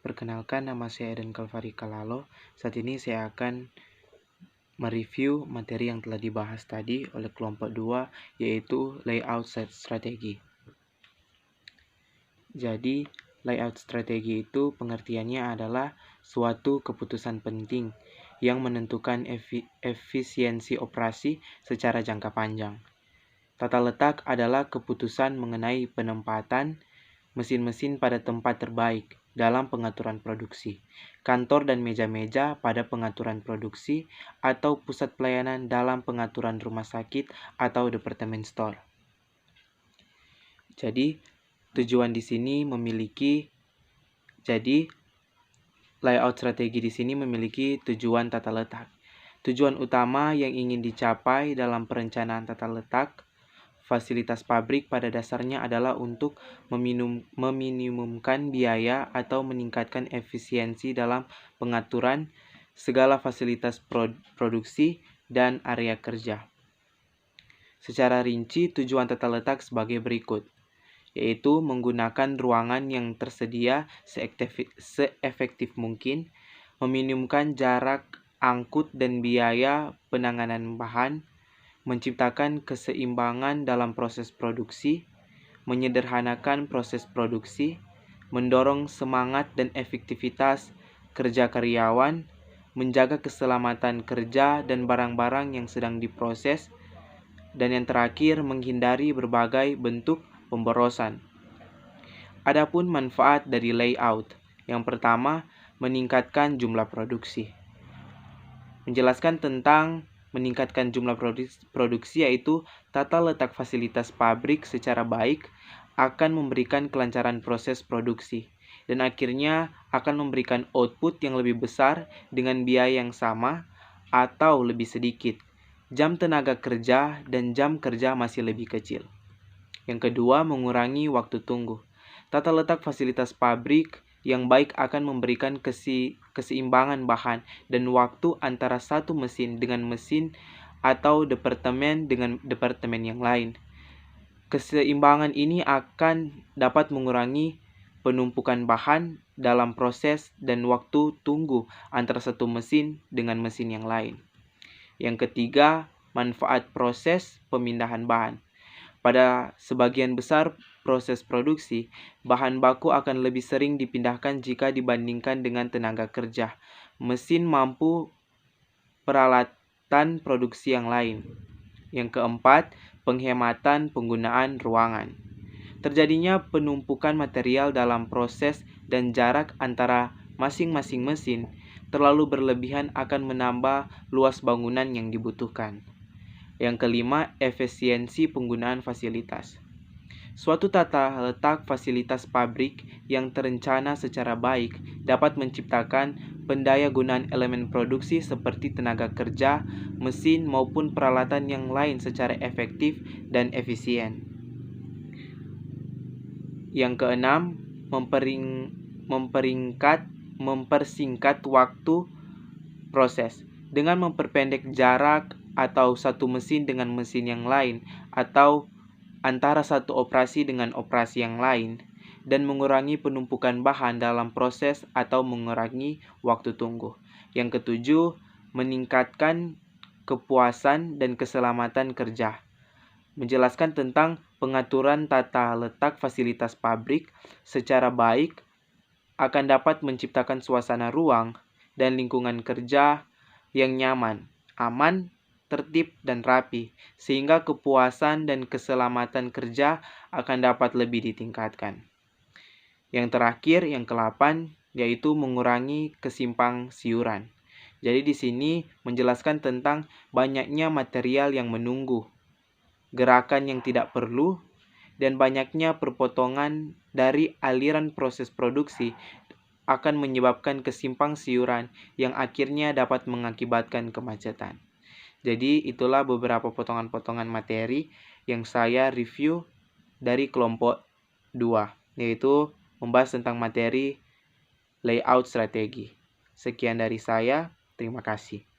Perkenalkan, nama saya Eden Kalvari Kalalo. Saat ini saya akan mereview materi yang telah dibahas tadi oleh kelompok 2, yaitu layout strategi. Jadi, layout strategi itu pengertiannya adalah suatu keputusan penting yang menentukan efisiensi operasi secara jangka panjang. Tata letak adalah keputusan mengenai penempatan mesin-mesin pada tempat terbaik dalam pengaturan produksi, kantor dan meja-meja pada pengaturan produksi, atau pusat pelayanan dalam pengaturan rumah sakit atau departemen store. Jadi, tujuan di sini layout strategi di sini memiliki tujuan tata letak. Tujuan utama yang ingin dicapai dalam perencanaan tata letak fasilitas pabrik pada dasarnya adalah untuk meminimumkan biaya atau meningkatkan efisiensi dalam pengaturan segala fasilitas produksi dan area kerja. Secara rinci, tujuan tata letak sebagai berikut, yaitu menggunakan ruangan yang tersedia seefektif mungkin, meminimumkan jarak angkut dan biaya penanganan bahan, menciptakan keseimbangan dalam proses produksi, menyederhanakan proses produksi, mendorong semangat dan efektivitas kerja karyawan, menjaga keselamatan kerja dan barang-barang yang sedang diproses, dan yang terakhir menghindari berbagai bentuk pemborosan. Adapun manfaat dari layout, yang pertama, meningkatkan jumlah produksi. Menjelaskan tentang meningkatkan jumlah produksi, yaitu tata letak fasilitas pabrik secara baik akan memberikan kelancaran proses produksi dan akhirnya akan memberikan output yang lebih besar dengan biaya yang sama atau lebih sedikit. Jam tenaga kerja dan jam kerja masih lebih kecil. Yang kedua, mengurangi waktu tunggu. Tata letak fasilitas pabrik yang baik akan memberikan keseimbangan bahan dan waktu antara satu mesin dengan mesin atau departemen dengan departemen yang lain. Keseimbangan ini akan dapat mengurangi penumpukan bahan dalam proses dan waktu tunggu antara satu mesin dengan mesin yang lain. Yang ketiga, manfaat proses pemindahan bahan. Pada sebagian besar proses produksi, bahan baku akan lebih sering dipindahkan jika dibandingkan dengan tenaga kerja, mesin mampu peralatan produksi yang lain. Yang keempat, penghematan penggunaan ruangan. Terjadinya penumpukan material dalam proses dan jarak antara masing-masing mesin terlalu berlebihan akan menambah luas bangunan yang dibutuhkan. Yang kelima, efisiensi penggunaan fasilitas. Suatu tata letak fasilitas pabrik yang terencana secara baik dapat menciptakan pendaya gunaan elemen produksi seperti tenaga kerja, mesin, maupun peralatan yang lain secara efektif dan efisien. Yang keenam, mempersingkat waktu proses dengan memperpendek jarak atau satu mesin dengan mesin yang lain atau antara satu operasi dengan operasi yang lain, dan mengurangi penumpukan bahan dalam proses atau mengurangi waktu tunggu. Yang ketujuh, meningkatkan kepuasan dan keselamatan kerja. Menjelaskan tentang pengaturan tata letak fasilitas pabrik secara baik akan dapat menciptakan suasana ruang dan lingkungan kerja yang nyaman, aman, tertib, dan rapi, sehingga kepuasan dan keselamatan kerja akan dapat lebih ditingkatkan. Yang terakhir, yang ke-8, yaitu mengurangi kesimpang siuran. Jadi di sini menjelaskan tentang banyaknya material yang menunggu, gerakan yang tidak perlu, dan banyaknya perpotongan dari aliran proses produksi akan menyebabkan kesimpang siuran yang akhirnya dapat mengakibatkan kemacetan. Jadi itulah beberapa potongan-potongan materi yang saya review dari kelompok 2, yaitu membahas tentang materi layout strategi. Sekian dari saya, terima kasih.